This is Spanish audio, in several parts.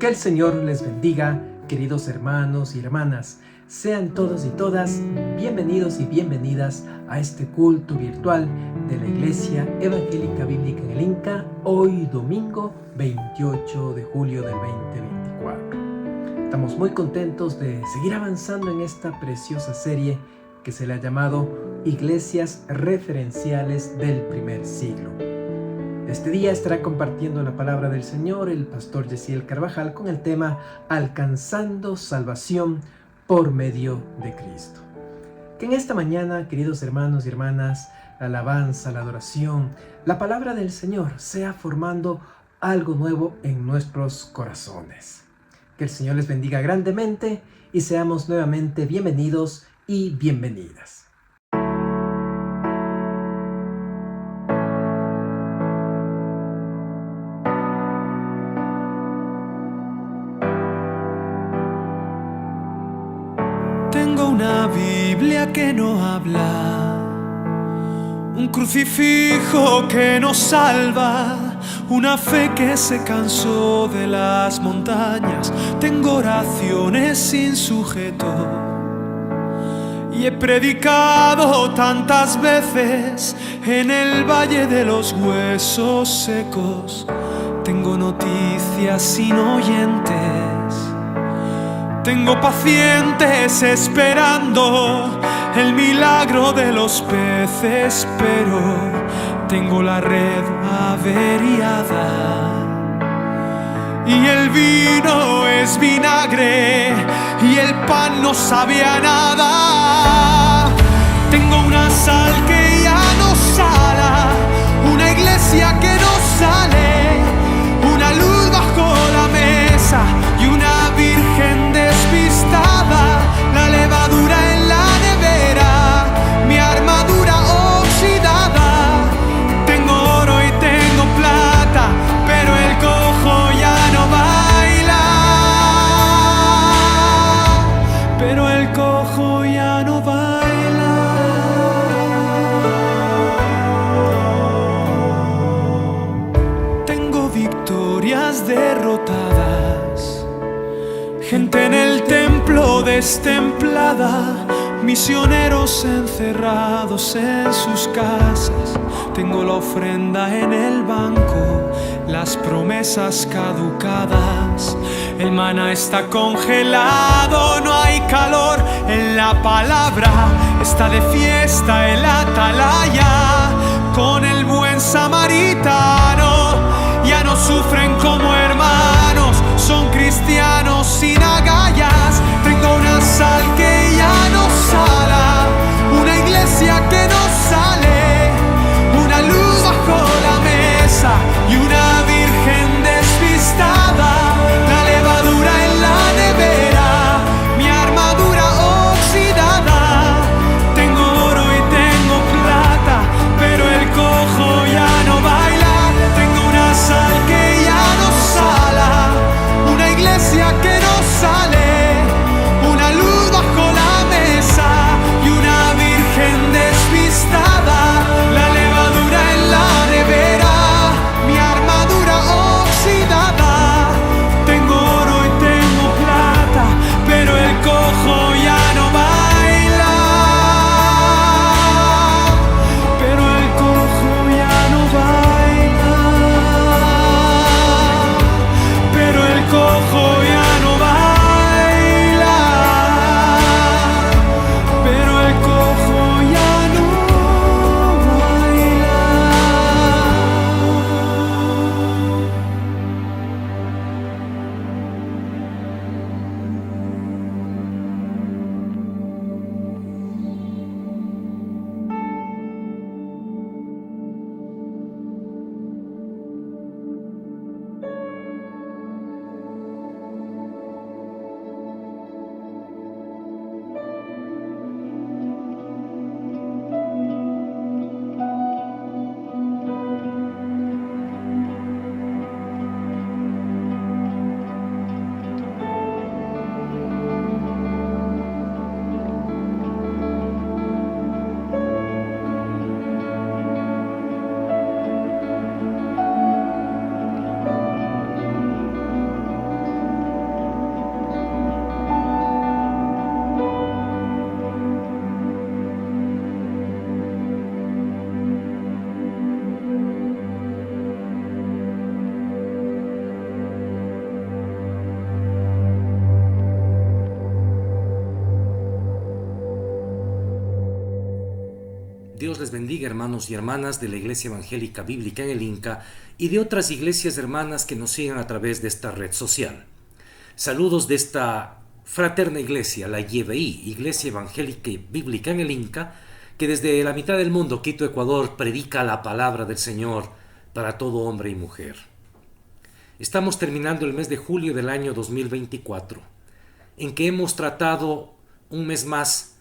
Que el Señor les bendiga, queridos hermanos y hermanas. Sean todos y todas bienvenidos y bienvenidas a este culto virtual de la Iglesia Evangélica Bíblica en el Inca, hoy domingo 28 de julio del 2024. Estamos muy contentos de seguir avanzando en esta preciosa serie que se le ha llamado Iglesias Referenciales del Primer Siglo. Este día estará compartiendo la palabra del Señor el pastor Yesiel Carvajal con el tema Alcanzando Salvación por medio de Cristo. Que en esta mañana, queridos hermanos y hermanas, la alabanza, la adoración, la palabra del Señor sea formando algo nuevo en nuestros corazones. Que el Señor les bendiga grandemente y seamos nuevamente bienvenidos y bienvenidas. Tengo una Biblia que no habla, un crucifijo que nos salva, una fe que se cansó de las montañas. Tengo oraciones sin sujeto y he predicado tantas veces en el valle de los huesos secos. Tengo noticias sin oyentes. Tengo pacientes esperando el milagro de los peces, pero tengo la red averiada y el vino es vinagre y el pan no sabe a nada. Tengo una sal que ya no sala, una iglesia que no sale, una luz bajo la mesa y una virgen despistada, la levadura en la nevera, mi armadura oxidada. Tengo oro y tengo plata, pero el cojo ya no baila, pero el cojo ya no baila. Tengo victorias derrotadas, gente en el templo destemplada, misioneros encerrados en sus casas. Tengo la ofrenda en el banco, las promesas caducadas. El maná está congelado, no hay calor en la palabra. Está de fiesta el atalaya con el buen samaritano. Ya no sufren como hermanos, son cristianos sin agallas. Tengo una sal que ya no sala, una iglesia que no sale, una luz bajo la mesa y una virgen despistada, la levadura en la nevera, mi armadura oxidada. Tengo oro y tengo plata, pero el cojo ya no baila. Tengo una sal que ya bendiga, hermanos y hermanas de la Iglesia Evangélica Bíblica en el Inca y de otras iglesias hermanas que nos siguen a través de esta red social. Saludos de esta fraterna iglesia, la YBI, Iglesia Evangélica Bíblica en el Inca, que desde la mitad del mundo, Quito, Ecuador, predica la palabra del Señor para todo hombre y mujer. Estamos terminando el mes de julio del año 2024, en que hemos tratado un mes más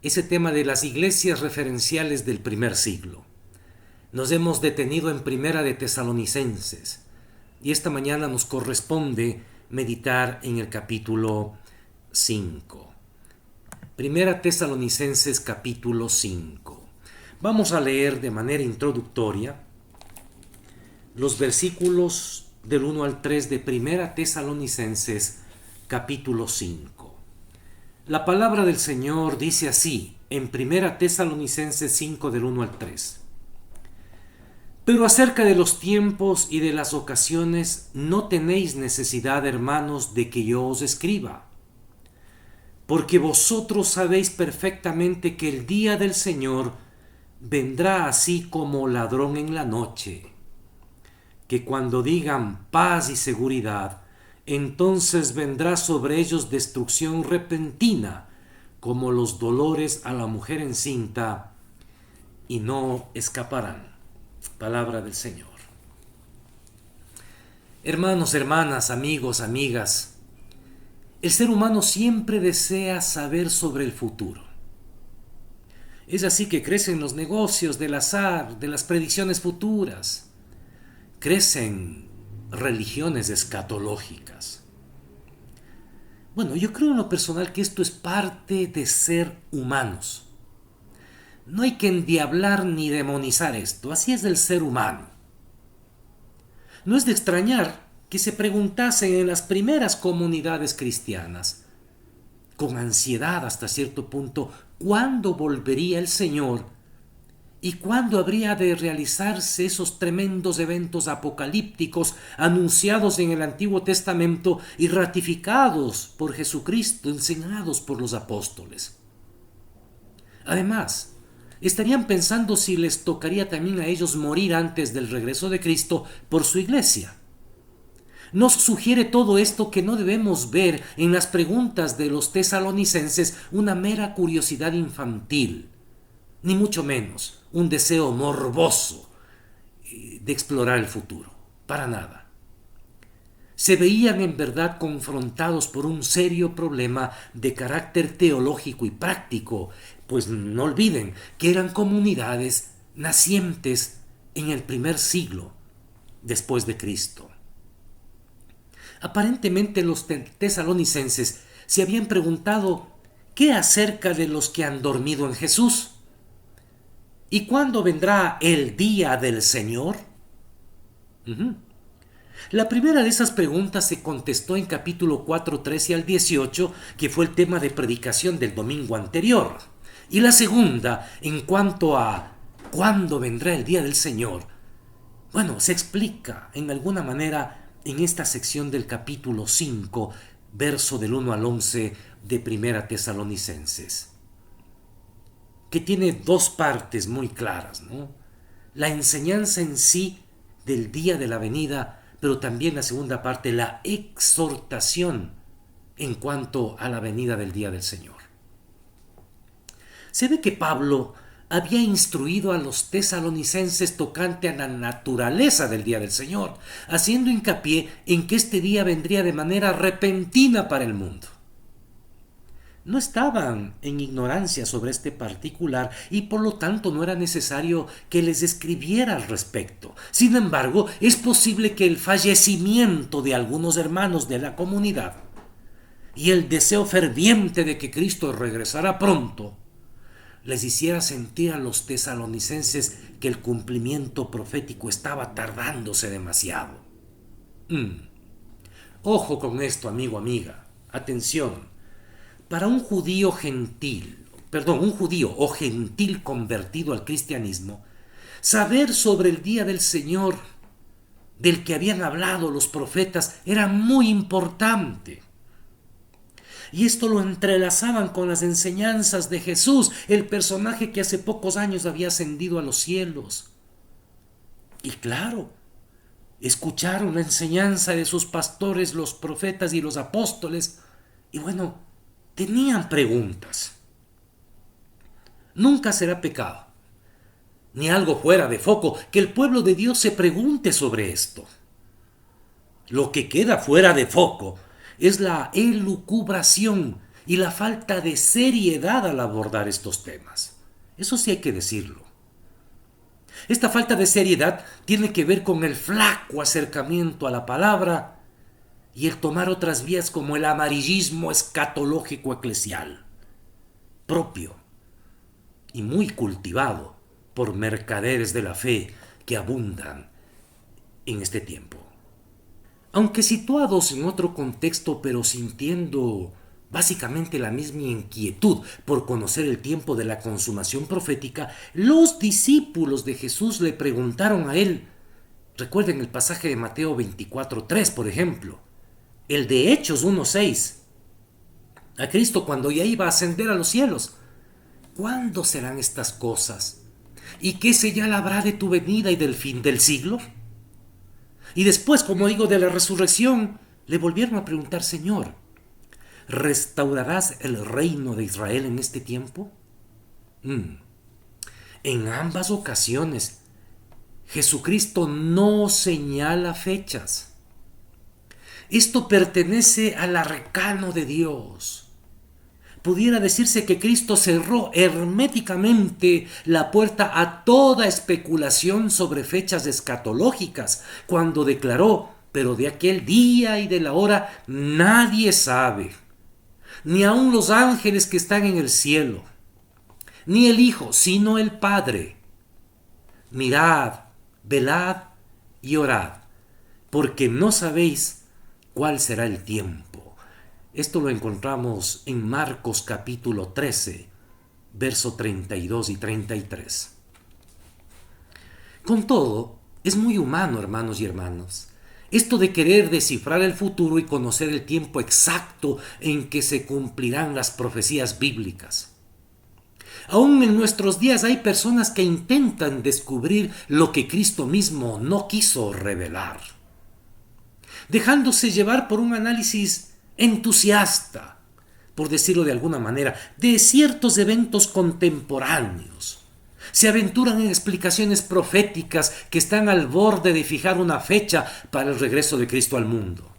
ese tema de las iglesias referenciales del primer siglo. Nos hemos detenido en Primera de Tesalonicenses y esta mañana nos corresponde meditar en el capítulo 5. Primera Tesalonicenses capítulo 5. Vamos a leer de manera introductoria los versículos del 1 al 3 de Primera Tesalonicenses capítulo 5. La palabra del Señor dice así en Primera Tesalonicenses 5 del 1 al 3. Pero acerca de los tiempos y de las ocasiones no tenéis necesidad, hermanos, de que yo os escriba, porque vosotros sabéis perfectamente que el día del Señor vendrá así como ladrón en la noche, que cuando digan paz y seguridad, entonces vendrá sobre ellos destrucción repentina, como los dolores a la mujer encinta, y no escaparán. Palabra del Señor. Hermanos, hermanas, amigos, amigas, el ser humano siempre desea saber sobre el futuro. Es así que crecen los negocios del azar, de las predicciones futuras. Crecen religiones escatológicas. Bueno, yo creo en lo personal que esto es parte de ser humanos. No hay que endiablar ni demonizar esto, así es del ser humano. No es de extrañar que se preguntasen en las primeras comunidades cristianas, con ansiedad hasta cierto punto, ¿cuándo volvería el Señor? ¿Y cuándo habría de realizarse esos tremendos eventos apocalípticos anunciados en el Antiguo Testamento y ratificados por Jesucristo, enseñados por los apóstoles? Además, estarían pensando si les tocaría también a ellos morir antes del regreso de Cristo por su iglesia. Nos sugiere todo esto que no debemos ver en las preguntas de los tesalonicenses una mera curiosidad infantil, ni mucho menos un deseo morboso de explorar el futuro. Para nada. Se veían en verdad confrontados por un serio problema de carácter teológico y práctico, pues no olviden que eran comunidades nacientes en el primer siglo después de Cristo. Aparentemente los tesalonicenses se habían preguntado ¿qué acerca de los que han dormido en Jesús? ¿Y cuándo vendrá el día del Señor? La primera de esas preguntas se contestó en capítulo 4, 13 al 18, que fue el tema de predicación del domingo anterior. Y la segunda, en cuanto a ¿cuándo vendrá el día del Señor? Bueno, se explica en alguna manera en esta sección del capítulo 5, verso del 1 al 11 de Primera Tesalonicenses, que tiene dos partes muy claras, ¿no? La enseñanza en sí del día de la venida, pero también la segunda parte, la exhortación en cuanto a la venida del día del Señor. Se ve que Pablo había instruido a los tesalonicenses tocante a la naturaleza del día del Señor, haciendo hincapié en que este día vendría de manera repentina para el mundo. No estaban en ignorancia sobre este particular y por lo tanto no era necesario que les escribiera al respecto. Sin embargo, es posible que el fallecimiento de algunos hermanos de la comunidad y el deseo ferviente de que Cristo regresara pronto les hiciera sentir a los tesalonicenses que el cumplimiento profético estaba tardándose demasiado. Ojo con esto, amigo, amiga. Atención. Para un judío o gentil convertido al cristianismo, saber sobre el día del Señor del que habían hablado los profetas era muy importante. Y esto lo entrelazaban con las enseñanzas de Jesús, el personaje que hace pocos años había ascendido a los cielos. Y claro, escucharon la enseñanza de sus pastores, los profetas y los apóstoles, y bueno, tenían preguntas. Nunca será pecado, ni algo fuera de foco, que el pueblo de Dios se pregunte sobre esto. Lo que queda fuera de foco es la elucubración y la falta de seriedad al abordar estos temas. Eso sí hay que decirlo. Esta falta de seriedad tiene que ver con el flaco acercamiento a la palabra y el tomar otras vías como el amarillismo escatológico eclesial, propio y muy cultivado por mercaderes de la fe que abundan en este tiempo. Aunque situados en otro contexto, pero sintiendo básicamente la misma inquietud por conocer el tiempo de la consumación profética, los discípulos de Jesús le preguntaron a él. Recuerden el pasaje de Mateo 24:3, por ejemplo, el de Hechos 1:6, a Cristo cuando ya iba a ascender a los cielos. ¿Cuándo serán estas cosas? ¿Y qué señal habrá de tu venida y del fin del siglo? Y después, como digo, de la resurrección, le volvieron a preguntar: Señor, ¿restaurarás el reino de Israel en este tiempo? En ambas ocasiones, Jesucristo no señala fechas. Esto pertenece al arcano de Dios. Pudiera decirse que Cristo cerró herméticamente la puerta a toda especulación sobre fechas escatológicas cuando declaró: pero de aquel día y de la hora nadie sabe, ni aun los ángeles que están en el cielo, ni el Hijo, sino el Padre. Mirad, velad y orad, porque no sabéis cuál será el tiempo. Esto lo encontramos en Marcos capítulo 13, verso 32 y 33. Con todo, es muy humano, hermanos y hermanas, esto de querer descifrar el futuro y conocer el tiempo exacto en que se cumplirán las profecías bíblicas. Aún en nuestros días hay personas que intentan descubrir lo que Cristo mismo no quiso revelar, dejándose llevar por un análisis entusiasta, por decirlo de alguna manera, de ciertos eventos contemporáneos. Se aventuran en explicaciones proféticas que están al borde de fijar una fecha para el regreso de Cristo al mundo.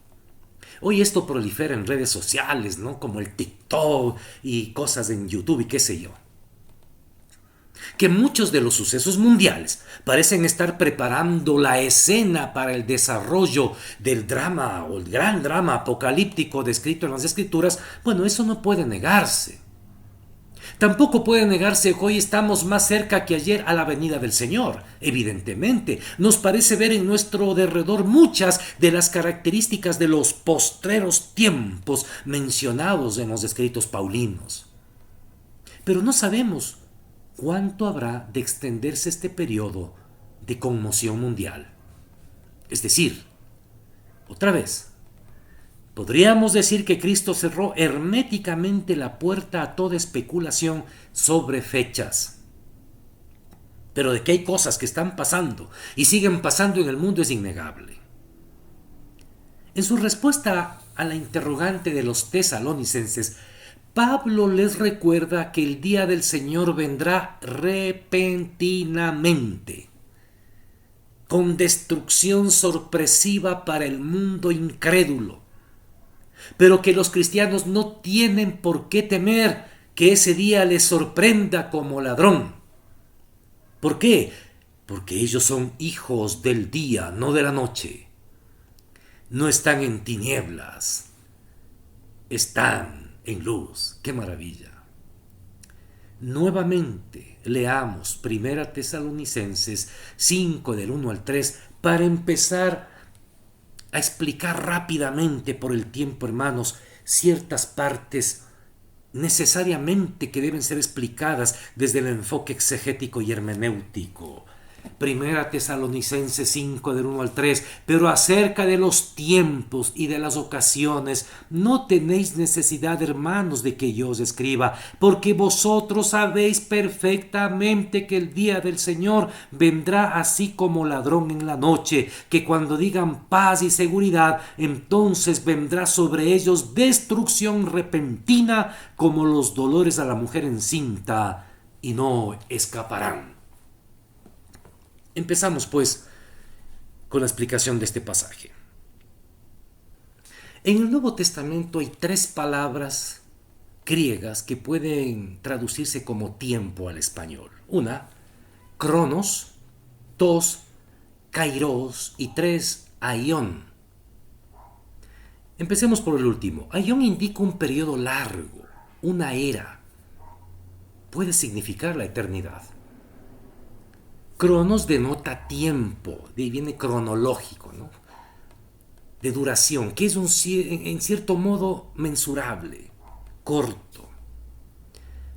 Hoy esto prolifera en redes sociales, ¿no? Como el TikTok y cosas en YouTube y qué sé yo. Que muchos de los sucesos mundiales parecen estar preparando la escena para el desarrollo del drama o el gran drama apocalíptico descrito en las Escrituras, bueno, eso no puede negarse. Tampoco puede negarse que hoy estamos más cerca que ayer a la venida del Señor. Evidentemente, nos parece ver en nuestro derredor muchas de las características de los postreros tiempos mencionados en los escritos paulinos. Pero no sabemos ¿cuánto habrá de extenderse este periodo de conmoción mundial? Es decir, otra vez, podríamos decir que Cristo cerró herméticamente la puerta a toda especulación sobre fechas. Pero de que hay cosas que están pasando y siguen pasando en el mundo es innegable. En su respuesta a la interrogante de los tesalonicenses, Pablo les recuerda que el día del Señor vendrá repentinamente, con destrucción sorpresiva para el mundo incrédulo, pero que los cristianos no tienen por qué temer que ese día les sorprenda como ladrón. ¿Por qué? Porque ellos son hijos del día, no de la noche. No están en tinieblas, están en luz. ¡Qué maravilla! Nuevamente leamos 1 Tesalonicenses 5 del 1 al 3 para empezar a explicar rápidamente por el tiempo, hermanos, ciertas partes necesariamente que deben ser explicadas desde el enfoque exegético y hermenéutico. Primera Tesalonicenses 5 del 1 al 3, pero acerca de los tiempos y de las ocasiones, no tenéis necesidad, hermanos, de que yo os escriba, porque vosotros sabéis perfectamente que el día del Señor vendrá así como ladrón en la noche, que cuando digan paz y seguridad, entonces vendrá sobre ellos destrucción repentina como los dolores a la mujer encinta, y no escaparán. Empezamos pues con la explicación de este pasaje. En el Nuevo Testamento hay 3 palabras griegas que pueden traducirse como tiempo al español. Una, cronos; 2, kairos; y 3, aion. Empecemos por el último. Aion indica un periodo largo, una era. Puede significar la eternidad. Cronos denota tiempo, de ahí viene cronológico, ¿no? De duración, que es en cierto modo mensurable, corto.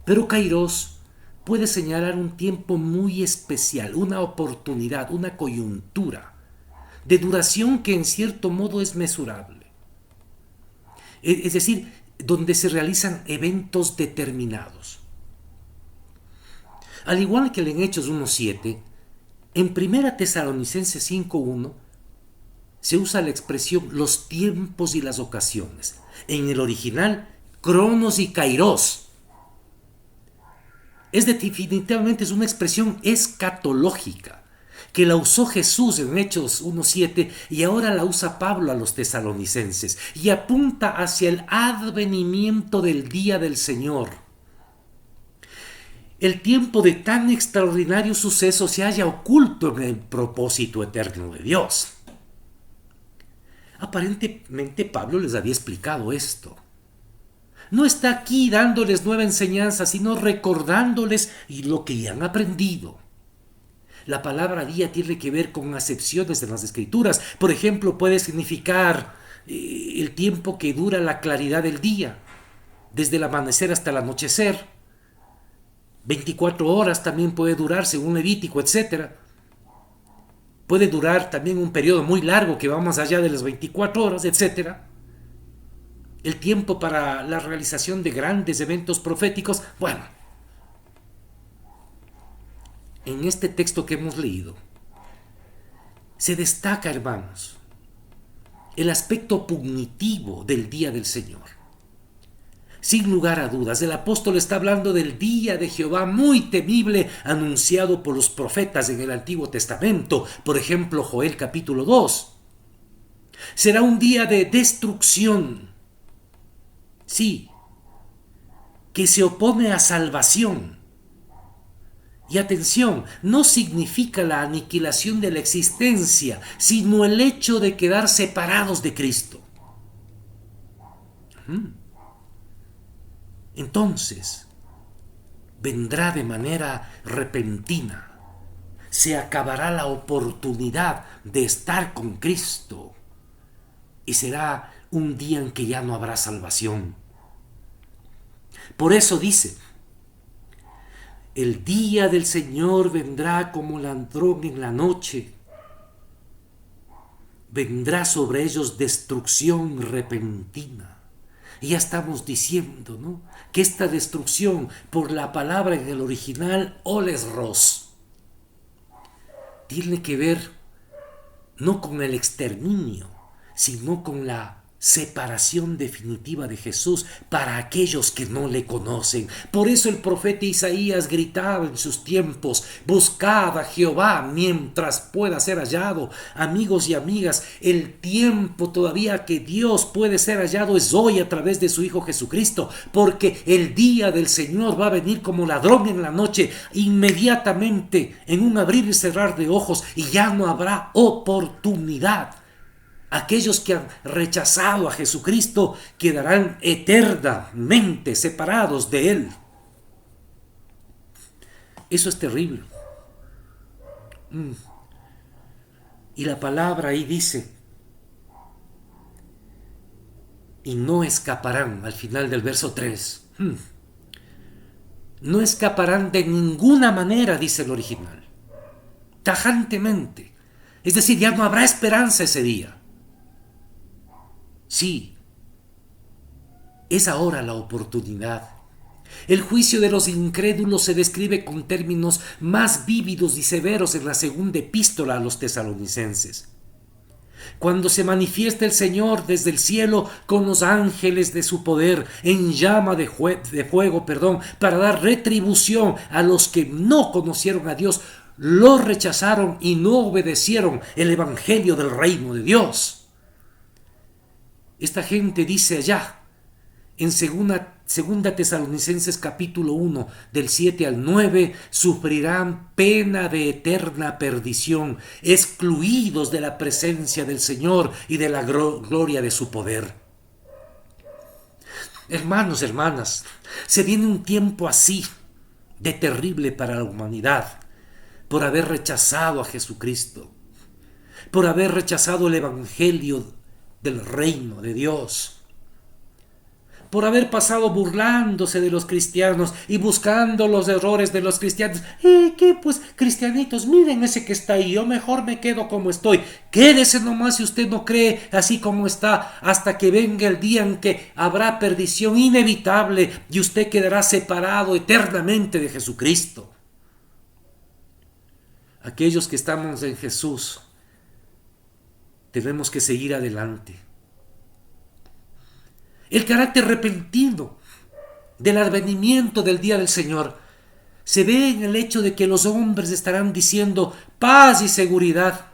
Pero kairos puede señalar un tiempo muy especial, una oportunidad, una coyuntura, de duración que en cierto modo es mesurable. Es decir, donde se realizan eventos determinados. Al igual que en Hechos 1:7, en Primera Tesalonicenses 5:1 se usa la expresión los tiempos y las ocasiones. En el original, cronos y kairos. Definitivamente es una expresión escatológica que la usó Jesús en Hechos 1:7 y ahora la usa Pablo a los tesalonicenses y apunta hacia el advenimiento del día del Señor. El tiempo de tan extraordinario suceso se halla oculto en el propósito eterno de Dios. Aparentemente Pablo les había explicado esto. No está aquí dándoles nueva enseñanza, sino recordándoles lo que ya han aprendido. La palabra día tiene que ver con acepciones de las Escrituras. Por ejemplo, puede significar el tiempo que dura la claridad del día, desde el amanecer hasta el anochecer. 24 horas también puede durar según Levítico, etc. Puede durar también un periodo muy largo que va más allá de las 24 horas, etc. El tiempo para la realización de grandes eventos proféticos. Bueno, en este texto que hemos leído se destaca, hermanos, el aspecto punitivo del día del Señor. Sin lugar a dudas, el apóstol está hablando del día de Jehová muy temible anunciado por los profetas en el Antiguo Testamento. Por ejemplo, Joel capítulo 2. Será un día de destrucción. Sí, que se opone a salvación. Y atención, no significa la aniquilación de la existencia, sino el hecho de quedar separados de Cristo. Entonces, vendrá de manera repentina. Se acabará la oportunidad de estar con Cristo. Y será un día en que ya no habrá salvación. Por eso dice, el día del Señor vendrá como ladrón en la noche. Vendrá sobre ellos destrucción repentina. Y ya estamos diciendo, ¿no?, que esta destrucción, por la palabra en el original, olesros, tiene que ver no con el exterminio, sino con la separación definitiva de Jesús para aquellos que no le conocen. Por eso el profeta Isaías gritaba en sus tiempos: buscad a Jehová mientras pueda ser hallado. Amigos y amigas, el tiempo todavía que Dios puede ser hallado es hoy a través de su Hijo Jesucristo, porque el día del Señor va a venir como ladrón en la noche, inmediatamente, en un abrir y cerrar de ojos, y ya no habrá oportunidad. Aquellos que han rechazado a Jesucristo quedarán eternamente separados de Él. Eso es terrible. Y la palabra ahí dice, y no escaparán, al final del verso 3. No escaparán de ninguna manera, dice el original. tajantemente. Es decir, ya no habrá esperanza ese día. Sí, es ahora la oportunidad. El juicio de los incrédulos se describe con términos más vívidos y severos en la segunda epístola a los tesalonicenses. Cuando se manifiesta el Señor desde el cielo con los ángeles de su poder en llama de fuego, para dar retribución a los que no conocieron a Dios, lo rechazaron y no obedecieron el evangelio del reino de Dios. Esta gente dice allá, en segunda Tesalonicenses capítulo 1, del 7 al 9, sufrirán pena de eterna perdición, excluidos de la presencia del Señor y de la gloria de su poder. Hermanos, hermanas, se viene un tiempo así, de terrible para la humanidad, por haber rechazado a Jesucristo, por haber rechazado el evangelio del reino de Dios, por haber pasado burlándose de los cristianos y buscando los errores de los cristianos. ¿Qué? Pues, cristianitos, miren ese que está ahí, yo mejor me quedo como estoy. Quédese nomás si usted no cree así como está, hasta que venga el día en que habrá perdición inevitable y usted quedará separado eternamente de Jesucristo. Aquellos que estamos en Jesús, tenemos que seguir adelante. El carácter repentino del advenimiento del día del Señor se ve en el hecho de que los hombres estarán diciendo paz y seguridad,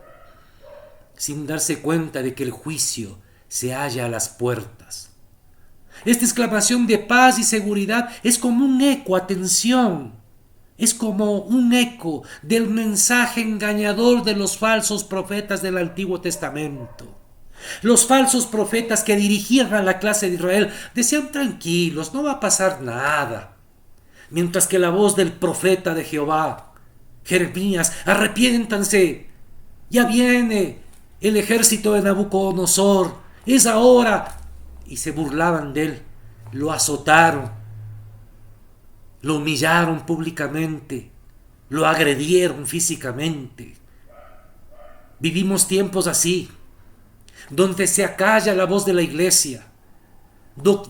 sin darse cuenta de que el juicio se halla a las puertas. Esta exclamación de paz y seguridad es como un eco, atención, es como un eco del mensaje engañador de los falsos profetas del Antiguo Testamento. Los falsos profetas que dirigían a la clase de Israel decían tranquilos, no va a pasar nada. Mientras que la voz del profeta de Jehová, Jeremías, arrepiéntanse, ya viene el ejército de Nabucodonosor, es ahora. Y se burlaban de él, lo azotaron, lo humillaron públicamente, lo agredieron físicamente. Vivimos tiempos así, donde se acalla la voz de la iglesia,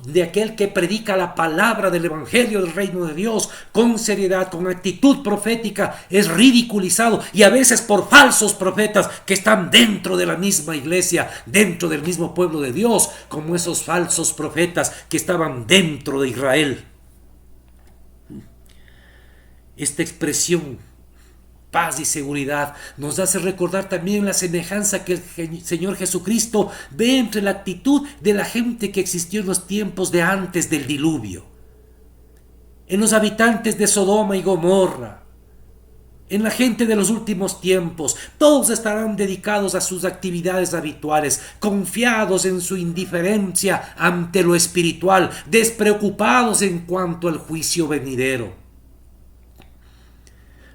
de aquel que predica la palabra del evangelio del reino de Dios con seriedad, con actitud profética, es ridiculizado, y a veces por falsos profetas que están dentro de la misma iglesia, dentro del mismo pueblo de Dios, como esos falsos profetas que estaban dentro de Israel. Esta expresión, paz y seguridad, nos hace recordar también la semejanza que el Señor Jesucristo ve entre la actitud de la gente que existió en los tiempos de antes del diluvio, en los habitantes de Sodoma y Gomorra, en la gente de los últimos tiempos. Todos estarán dedicados a sus actividades habituales, confiados en su indiferencia ante lo espiritual, despreocupados en cuanto al juicio venidero.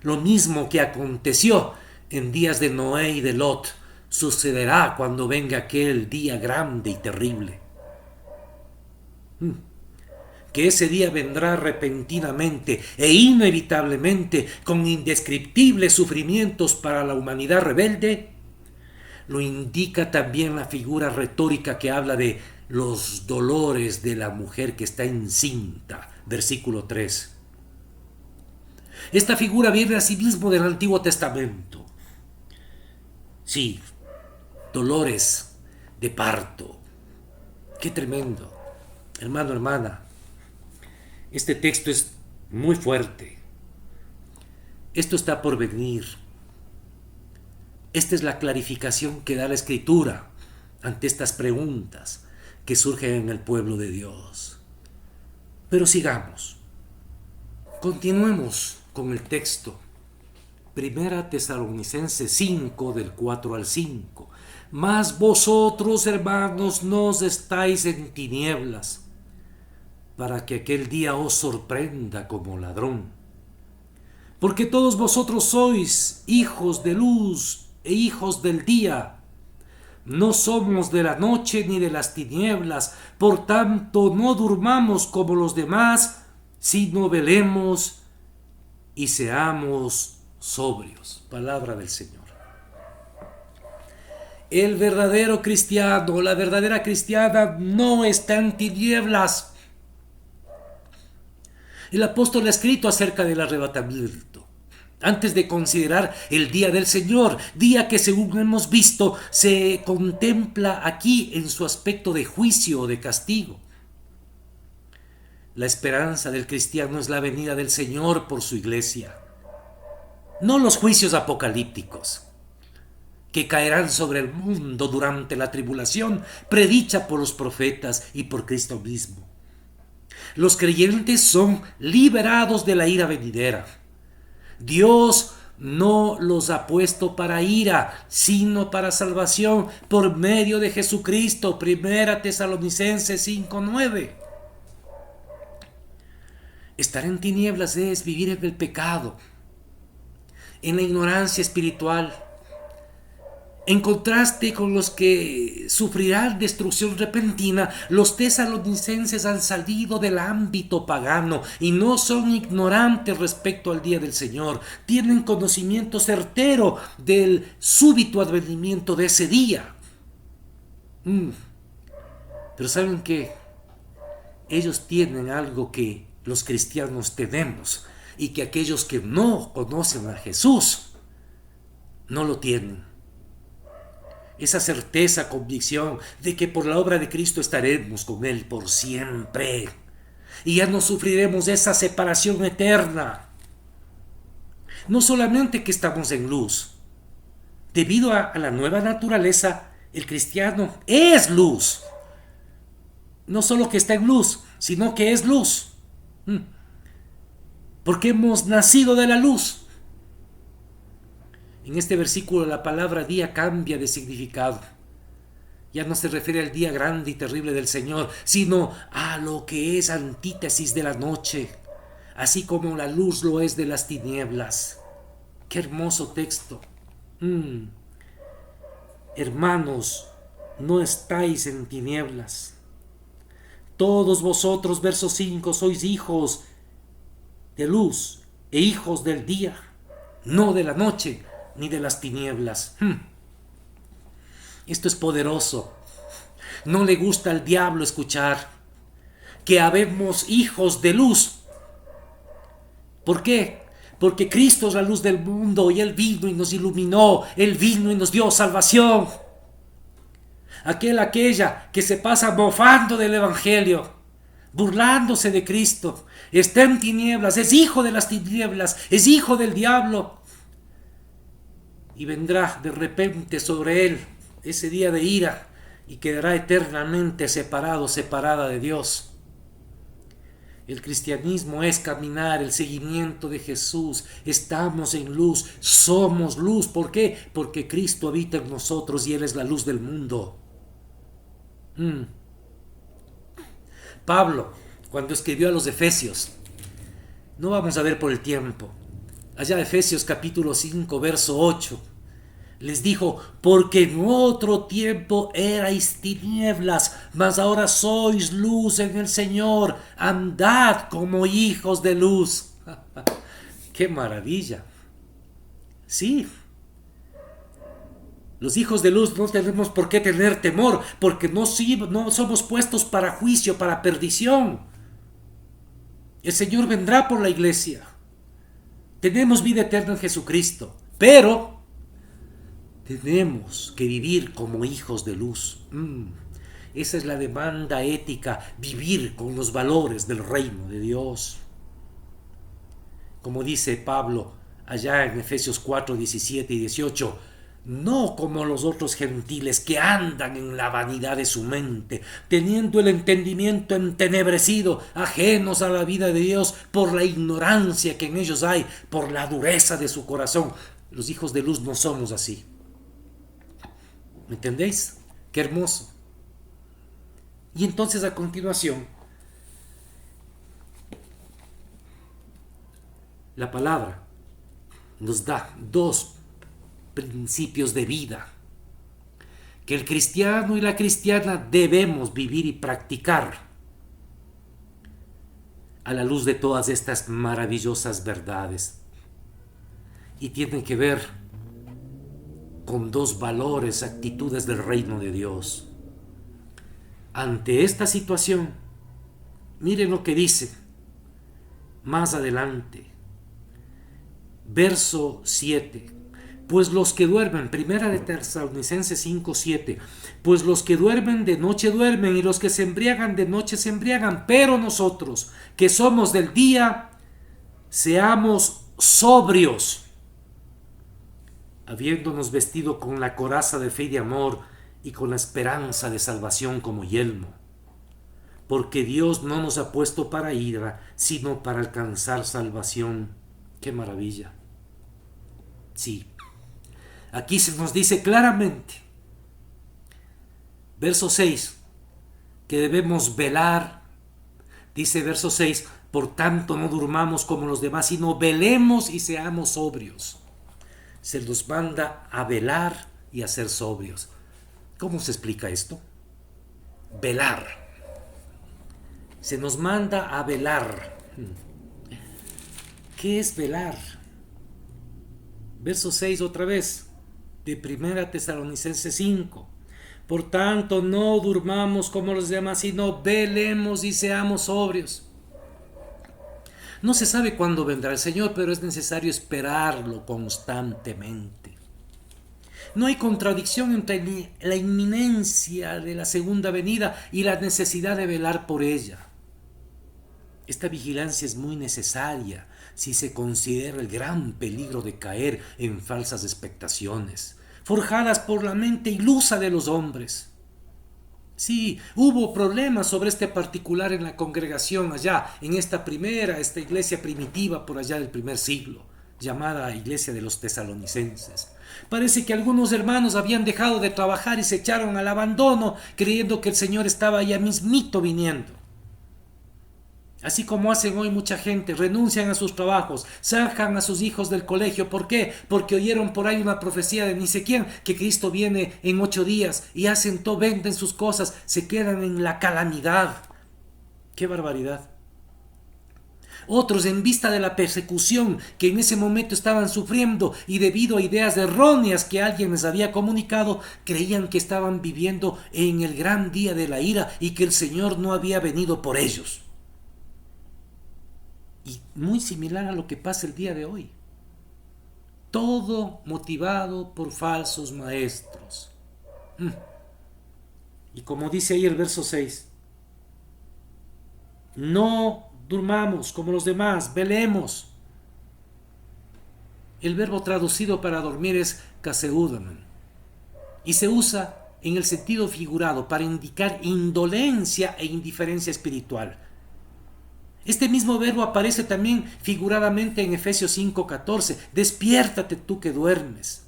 Lo mismo que aconteció en días de Noé y de Lot, sucederá cuando venga aquel día grande y terrible. Que ese día vendrá repentinamente e inevitablemente con indescriptibles sufrimientos para la humanidad rebelde, lo indica también la figura retórica que habla de los dolores de la mujer que está encinta, versículo 3. Esta figura viene asimismo del Antiguo Testamento. Sí, dolores de parto. Qué tremendo. Hermano, hermana, este texto es muy fuerte. Esto está por venir. Esta es la clarificación que da la Escritura ante estas preguntas que surgen en el pueblo de Dios. Pero sigamos. Continuemos con el texto. Primera Tesalonicenses 5, del 4 al 5. Mas vosotros, hermanos, no estáis en tinieblas, para que aquel día os sorprenda como ladrón. Porque todos vosotros sois hijos de luz e hijos del día. No somos de la noche ni de las tinieblas, por tanto no durmamos como los demás, sino velemos y seamos sobrios. Palabra del Señor. El verdadero cristiano, la verdadera cristiana no está en tinieblas. El apóstol ha escrito acerca del arrebatamiento, antes de considerar el día del Señor, día que según hemos visto se contempla aquí en su aspecto de juicio o de castigo. La esperanza del cristiano es la venida del Señor por su iglesia, no los juicios apocalípticos que caerán sobre el mundo durante la tribulación predicha por los profetas y por Cristo mismo. Los creyentes son liberados de la ira venidera. Dios no los ha puesto para ira, sino para salvación por medio de Jesucristo. 1 Tesalonicenses 5:9. Estar en tinieblas es vivir en el pecado, en la ignorancia espiritual, en contraste con los que sufrirán destrucción repentina. Los tesalonicenses han salido del ámbito pagano y no son ignorantes respecto al día del Señor. Tienen conocimiento certero del súbito advenimiento de ese día. Pero ¿saben qué? Ellos tienen algo que los cristianos tenemos y que aquellos que no conocen a Jesús no lo tienen. Esa certeza, convicción de que por la obra de Cristo estaremos con Él por siempre y ya no sufriremos esa separación eterna. No solamente que estamos en luz, debido a la nueva naturaleza, el cristiano es luz. No solo que está en luz, sino que es luz. Porque hemos nacido de la luz. En este versículo la palabra día cambia de significado. Ya no se refiere al día grande y terrible del Señor, sino a lo que es antítesis de la noche, así como la luz lo es de las tinieblas. ¡Qué hermoso texto! Hermanos, no estáis en tinieblas. Todos vosotros, verso 5, sois hijos de luz e hijos del día, no de la noche ni de las tinieblas. Esto es poderoso. No le gusta al diablo escuchar que habemos hijos de luz. ¿Por qué? Porque Cristo es la luz del mundo y Él vino y nos iluminó. Él vino y nos dio salvación. Aquella que se pasa mofando del Evangelio, burlándose de Cristo, está en tinieblas, es hijo de las tinieblas, es hijo del diablo. Y vendrá de repente sobre él ese día de ira y quedará eternamente separada de Dios. El cristianismo es caminar, el seguimiento de Jesús. Estamos en luz, somos luz. ¿Por qué? Porque Cristo habita en nosotros y Él es la luz del mundo. Pablo, cuando escribió a los Efesios, no vamos a ver por el tiempo, allá Efesios capítulo 5, verso 8, les dijo: porque en otro tiempo erais tinieblas, mas ahora sois luz en el Señor, andad como hijos de luz. ¡Qué maravilla! Sí, los hijos de luz no tenemos por qué tener temor, porque no somos puestos para juicio, para perdición. El Señor vendrá por la iglesia. Tenemos vida eterna en Jesucristo, pero tenemos que vivir como hijos de luz. Esa es la demanda ética, vivir con los valores del reino de Dios. Como dice Pablo allá en Efesios 4, 17 y 18, no como los otros gentiles que andan en la vanidad de su mente, teniendo el entendimiento entenebrecido, ajenos a la vida de Dios por la ignorancia que en ellos hay, por la dureza de su corazón. Los hijos de luz no somos así. ¿Me entendéis? ¡Qué hermoso! Y entonces a continuación, la palabra nos da dos principios de vida que el cristiano y la cristiana debemos vivir y practicar a la luz de todas estas maravillosas verdades. y tiene que ver con dos valores, actitudes del reino de Dios. Ante esta situación, miren lo que dice más adelante, verso 7. Pues los que duermen, primera de Tesalonicenses 5:7, pues los que duermen de noche duermen y los que se embriagan de noche se embriagan, pero nosotros que somos del día, seamos sobrios, habiéndonos vestido con la coraza de fe y de amor y con la esperanza de salvación como yelmo. Porque Dios no nos ha puesto para ira, sino para alcanzar salvación. ¡Qué maravilla! Sí, aquí se nos dice claramente, verso 6, que debemos velar. Dice verso 6, por tanto no durmamos como los demás, sino velemos y seamos sobrios. Se nos manda a velar y a ser sobrios. ¿Cómo se explica esto? Velar. Se nos manda a velar. ¿Qué es velar? Verso 6 otra vez, de primera Tesalonicenses 5. Por tanto, no durmamos como los demás, sino velemos y seamos sobrios. No se sabe cuándo vendrá el Señor, pero es necesario esperarlo constantemente. No hay contradicción entre la inminencia de la segunda venida y la necesidad de velar por ella. Esta vigilancia es muy necesaria si se considera el gran peligro de caer en falsas expectaciones, forjadas por la mente ilusa de los hombres. Sí, hubo problemas sobre este particular en la congregación allá, en esta iglesia primitiva por allá del primer siglo, llamada Iglesia de los Tesalonicenses. Parece que algunos hermanos habían dejado de trabajar y se echaron al abandono, creyendo que el Señor estaba ya mismito viniendo. Así como hacen hoy mucha gente, renuncian a sus trabajos, sacan a sus hijos del colegio. ¿Por qué? Porque oyeron por ahí una profecía de ni sé quién, que Cristo viene en 8 días, y hacen todo, venden sus cosas, se quedan en la calamidad. ¡Qué barbaridad! Otros, en vista de la persecución que en ese momento estaban sufriendo y debido a ideas erróneas que alguien les había comunicado, creían que estaban viviendo en el gran día de la ira y que el Señor no había venido por ellos. Y muy similar a lo que pasa el día de hoy. Todo motivado por falsos maestros. Y como dice ahí el verso 6, no durmamos como los demás, velemos. El verbo traducido para dormir es kaseudamen y se usa en el sentido figurado para indicar indolencia e indiferencia espiritual. Este mismo verbo aparece también figuradamente en Efesios 5:14. Despiértate tú que duermes.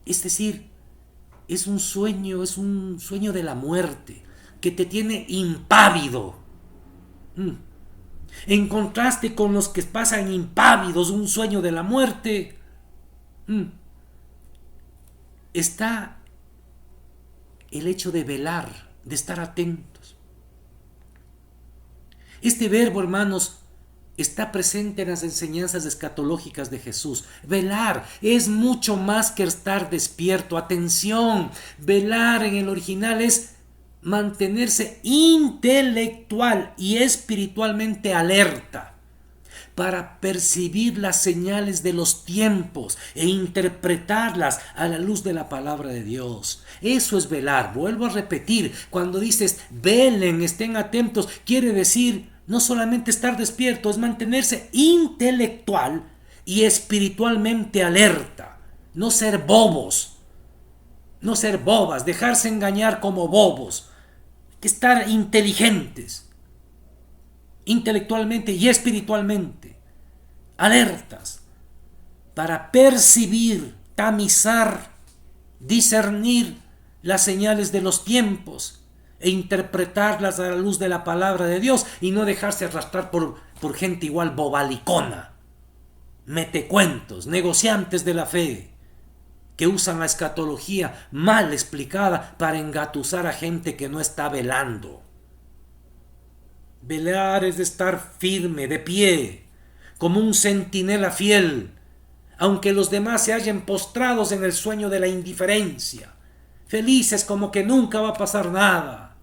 Es decir, es un sueño de la muerte que te tiene impávido. En contraste con los que pasan impávidos un sueño de la muerte, está el hecho de velar, de estar atentos. Este verbo, hermanos, está presente en las enseñanzas escatológicas de Jesús. Velar es mucho más que estar despierto. Atención, velar en el original es mantenerse intelectual y espiritualmente alerta para percibir las señales de los tiempos e interpretarlas a la luz de la palabra de Dios. Eso es velar. Vuelvo a repetir, cuando dices velen, estén atentos, quiere decir no solamente estar despierto, es mantenerse intelectual y espiritualmente alerta. No ser bobos, no ser bobas, dejarse engañar como bobos. Estar inteligentes, intelectualmente y espiritualmente, alertas, para percibir, tamizar, discernir las señales de los tiempos e interpretarlas a la luz de la palabra de Dios y no dejarse arrastrar por gente igual bobalicona, metecuentos, negociantes de la fe, que usan la escatología mal explicada para engatusar a gente que no está velando. Velar es de estar firme, de pie, como un centinela fiel, aunque los demás se hallen postrados en el sueño de la indiferencia, felices como que nunca va a pasar nada.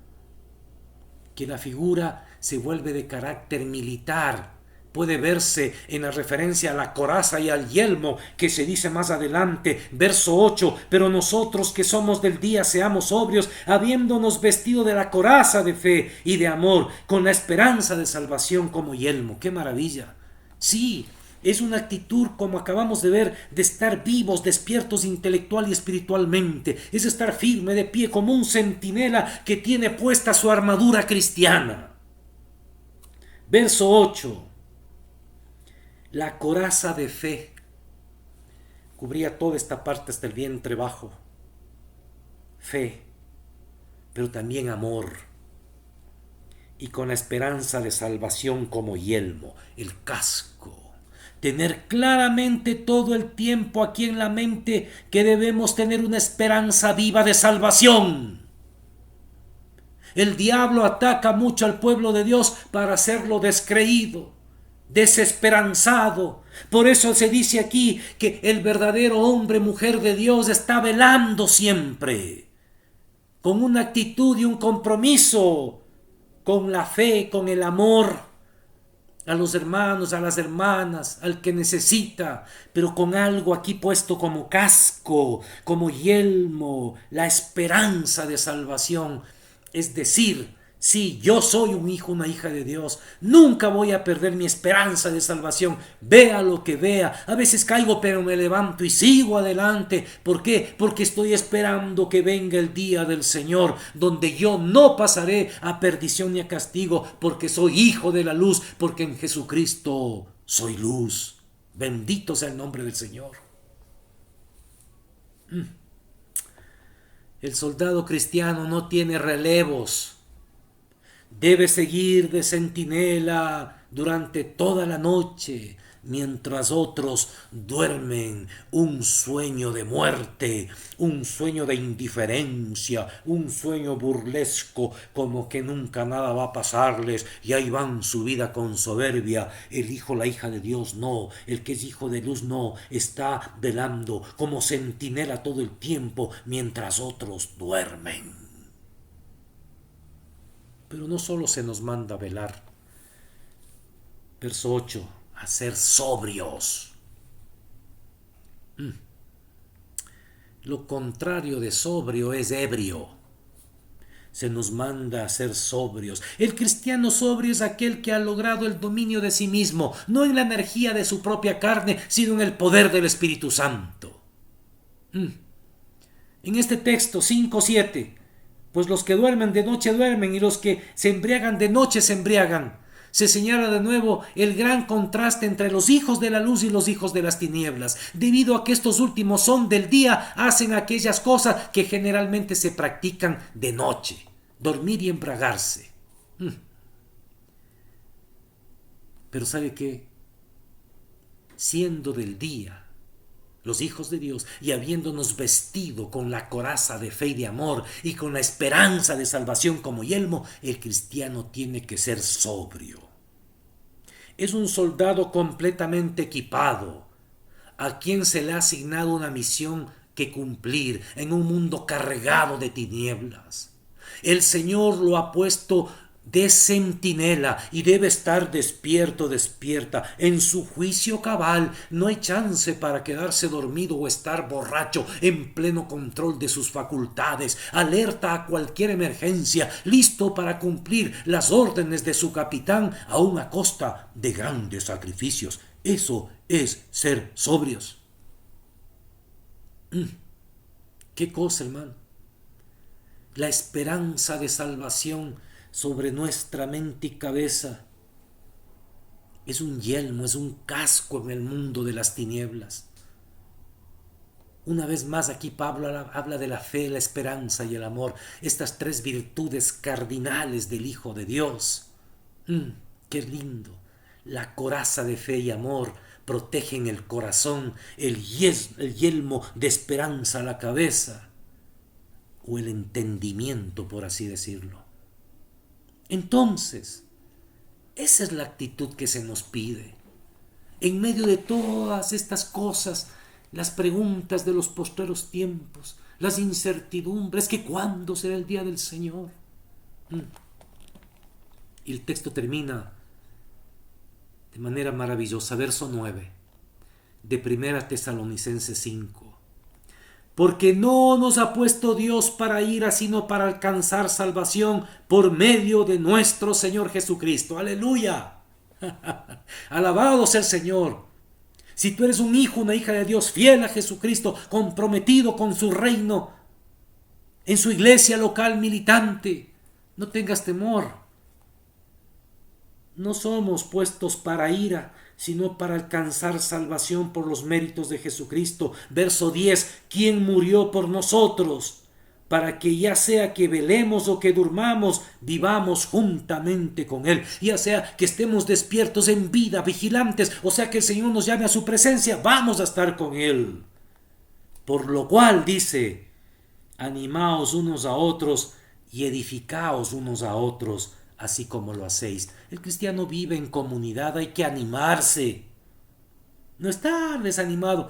Que la figura se vuelve de carácter militar puede verse en la referencia a la coraza y al yelmo que se dice más adelante, verso 8, pero nosotros que somos del día seamos sobrios, habiéndonos vestido de la coraza de fe y de amor, con la esperanza de salvación como yelmo. ¡Qué maravilla! Sí, es una actitud, como acabamos de ver, de estar vivos, despiertos intelectual y espiritualmente. Es estar firme de pie como un centinela que tiene puesta su armadura cristiana. Verso 8. La coraza de fe cubría toda esta parte hasta el vientre bajo. Fe, pero también amor. Y con la esperanza de salvación como yelmo, el casco. Tener claramente todo el tiempo aquí en la mente que debemos tener una esperanza viva de salvación. El diablo ataca mucho al pueblo de Dios para hacerlo descreído, desesperanzado. Por eso se dice aquí que el verdadero hombre, mujer de Dios está velando siempre, con una actitud y un compromiso, con la fe, con el amor a los hermanos, a las hermanas, al que necesita, pero con algo aquí puesto como casco, como yelmo, la esperanza de salvación. Es decir, sí, yo soy un hijo, una hija de Dios, nunca voy a perder mi esperanza de salvación, vea lo que vea. A veces caigo, pero me levanto y sigo adelante. ¿Por qué? Porque estoy esperando que venga el día del Señor, donde yo no pasaré a perdición ni a castigo, porque soy hijo de la luz, porque en Jesucristo soy luz. Bendito sea el nombre del Señor. El soldado cristiano no tiene relevos. Debe seguir de centinela durante toda la noche, mientras otros duermen un sueño de muerte, un sueño de indiferencia, un sueño burlesco, como que nunca nada va a pasarles y ahí van su vida con soberbia. El hijo, la hija de Dios no, el que es hijo de luz no, está velando como centinela todo el tiempo mientras otros duermen. Pero no solo se nos manda a velar. Verso 8, a ser sobrios. Lo contrario de sobrio es ebrio. Se nos manda a ser sobrios. El cristiano sobrio es aquel que ha logrado el dominio de sí mismo, no en la energía de su propia carne, sino en el poder del Espíritu Santo. En este texto 5:7, pues los que duermen de noche duermen y los que se embriagan de noche se embriagan. Se señala de nuevo el gran contraste entre los hijos de la luz y los hijos de las tinieblas. Debido a que estos últimos son del día, hacen aquellas cosas que generalmente se practican de noche: dormir y embriagarse. Pero ¿sabe qué? Siendo del día, los hijos de Dios, y habiéndonos vestido con la coraza de fe y de amor y con la esperanza de salvación como yelmo, el cristiano tiene que ser sobrio. Es un soldado completamente equipado, a quien se le ha asignado una misión que cumplir en un mundo cargado de tinieblas. El Señor lo ha puesto de centinela y debe estar despierto, despierta, en su juicio cabal. No hay chance para quedarse dormido o estar borracho, en pleno control de sus facultades, alerta a cualquier emergencia, listo para cumplir las órdenes de su capitán, aun a costa de grandes sacrificios. Eso es ser sobrios. ¿Qué cosa, hermano? La esperanza de salvación sobre nuestra mente y cabeza es un yelmo, es un casco en el mundo de las tinieblas. Una vez más aquí Pablo habla de la fe, la esperanza y el amor, estas tres virtudes cardinales del Hijo de Dios. ¡Qué lindo! La coraza de fe y amor protegen el corazón, el yelmo de esperanza a la cabeza, o el entendimiento, por así decirlo. Entonces, esa es la actitud que se nos pide. en medio de todas estas cosas, las preguntas de los postreros tiempos, las incertidumbres, que cuándo será el día del Señor. Y el texto termina de manera maravillosa, verso 9 de 1 Tesalonicenses 5. Porque no nos ha puesto Dios para ira, sino para alcanzar salvación por medio de nuestro Señor Jesucristo. ¡Aleluya! Alabado sea el Señor. Si tú eres un hijo, una hija de Dios, fiel a Jesucristo, comprometido con su reino, en su iglesia local militante, no tengas temor. No somos puestos para ira, sino para alcanzar salvación por los méritos de Jesucristo. Verso 10, quien murió por nosotros, para que ya sea que velemos o que durmamos, vivamos juntamente con Él. Ya sea que estemos despiertos en vida, vigilantes, o sea que el Señor nos llame a su presencia, vamos a estar con Él. Por lo cual dice, animaos unos a otros y edificaos unos a otros, así como lo hacéis. El cristiano vive en comunidad, hay que animarse. No estar desanimado,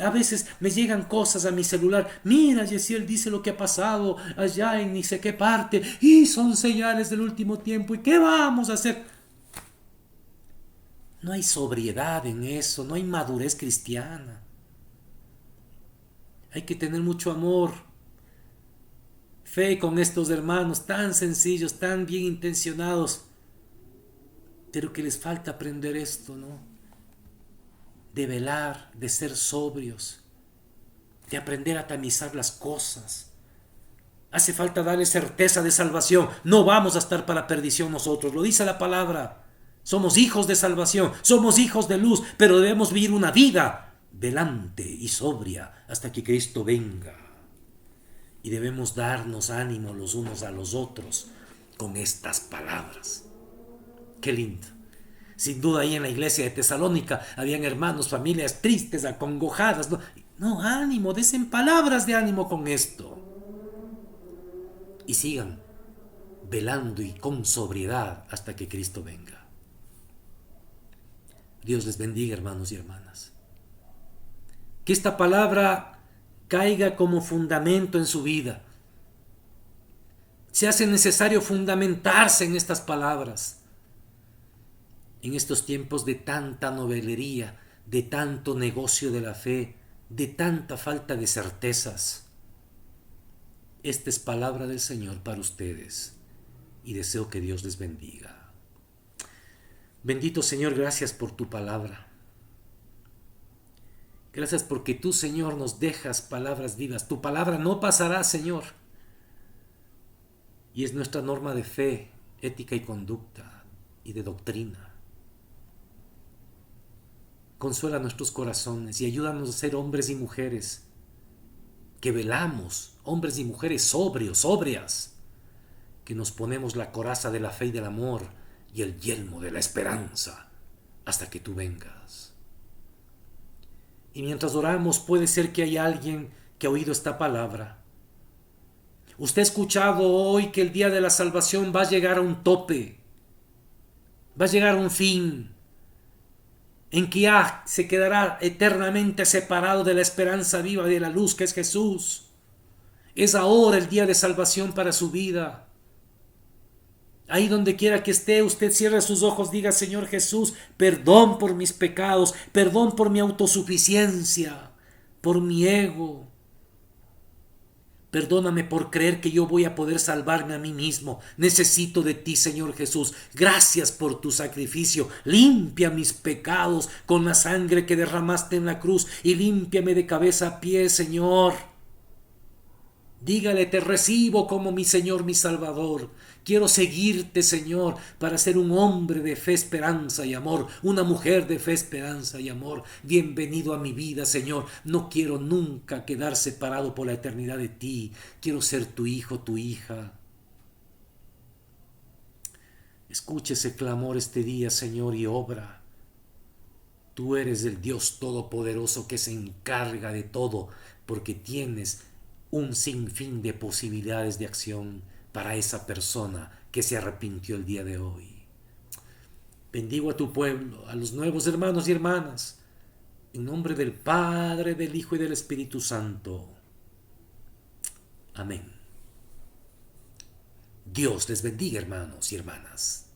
a veces me llegan cosas a mi celular, mira, Yesiel dice lo que ha pasado allá en ni sé qué parte, y son señales del último tiempo, ¿y qué vamos a hacer? No hay sobriedad en eso, no hay madurez cristiana. Hay que tener mucho amor, fe con estos hermanos tan sencillos, tan bien intencionados, pero que les falta aprender esto, ¿no? De velar, de ser sobrios, de aprender a tamizar las cosas. Hace falta darle certeza de salvación. No vamos a estar para perdición nosotros, lo dice la palabra. Somos hijos de salvación, somos hijos de luz, pero debemos vivir una vida velante y sobria hasta que Cristo venga. Y debemos darnos ánimo los unos a los otros con estas palabras. Qué lindo. Sin duda ahí en la iglesia de Tesalónica habían hermanos, familias tristes, acongojadas. No, ánimo, desen palabras de ánimo con esto. Y sigan velando y con sobriedad hasta que Cristo venga. Dios les bendiga, hermanos y hermanas. Que esta palabra caiga como fundamento en su vida. Se hace necesario fundamentarse en estas palabras. En estos tiempos de tanta novelería, de tanto negocio de la fe, de tanta falta de certezas. Esta es palabra del Señor para ustedes y deseo que Dios les bendiga. Bendito Señor, gracias por tu palabra. Gracias porque tú, Señor, nos dejas palabras vivas. Tu palabra no pasará, Señor. Y es nuestra norma de fe, ética y conducta y de doctrina. Consuela nuestros corazones y ayúdanos a ser hombres y mujeres que velamos, hombres y mujeres sobrios, sobrias, que nos ponemos la coraza de la fe y del amor y el yelmo de la esperanza hasta que tú vengas. Y mientras oramos, puede ser que haya alguien que ha oído esta palabra. Usted ha escuchado hoy que el día de la salvación va a llegar a un tope, va a llegar a un fin, en que ya se quedará eternamente separado de la esperanza viva de la luz que es Jesús. Es ahora el día de salvación para su vida. Ahí donde quiera que esté, usted cierre sus ojos, diga: Señor Jesús, perdón por mis pecados, perdón por mi autosuficiencia, por mi ego. Perdóname por creer que yo voy a poder salvarme a mí mismo. Necesito de ti, Señor Jesús. Gracias por tu sacrificio. Limpia mis pecados con la sangre que derramaste en la cruz y límpiame de cabeza a pie, Señor. Dígale: te recibo como mi Señor, mi Salvador. Quiero seguirte, Señor, para ser un hombre de fe, esperanza y amor, una mujer de fe, esperanza y amor. Bienvenido a mi vida, Señor. No quiero nunca quedar separado por la eternidad de ti. Quiero ser tu hijo, tu hija. Escucha ese clamor este día, Señor, y obra. Tú eres el Dios todopoderoso que se encarga de todo, porque tienes un sinfín de posibilidades de acción para esa persona que se arrepintió el día de hoy. Bendigo a tu pueblo, a los nuevos hermanos y hermanas, en nombre del Padre, del Hijo y del Espíritu Santo. Amén. Dios les bendiga, hermanos y hermanas.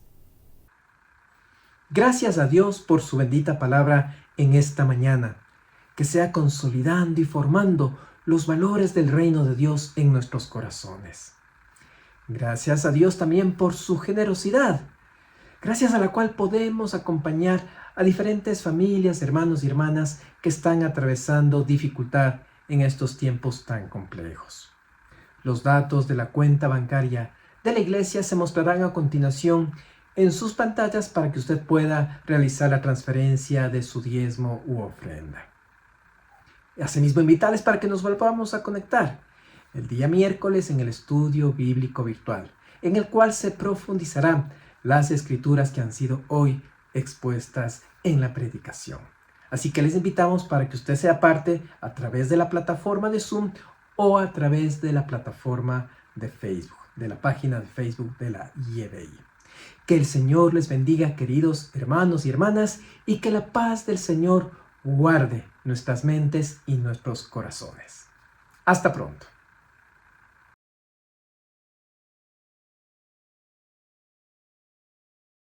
Gracias a Dios por su bendita palabra en esta mañana, que sea consolidando y formando los valores del reino de Dios en nuestros corazones. Gracias a Dios también por su generosidad, gracias a la cual podemos acompañar a diferentes familias, hermanos y hermanas que están atravesando dificultad en estos tiempos tan complejos. Los datos de la cuenta bancaria de la iglesia se mostrarán a continuación en sus pantallas para que usted pueda realizar la transferencia de su diezmo u ofrenda. Asimismo, invitarles para que nos volvamos a conectar el día miércoles en el estudio bíblico virtual, en el cual se profundizarán las escrituras que han sido hoy expuestas en la predicación. Así que les invitamos para que usted sea parte a través de la plataforma de Zoom o a través de la plataforma de Facebook, de la página de Facebook de la YBI. Que el Señor les bendiga, queridos hermanos y hermanas, y que la paz del Señor guarde nuestras mentes y nuestros corazones. Hasta pronto.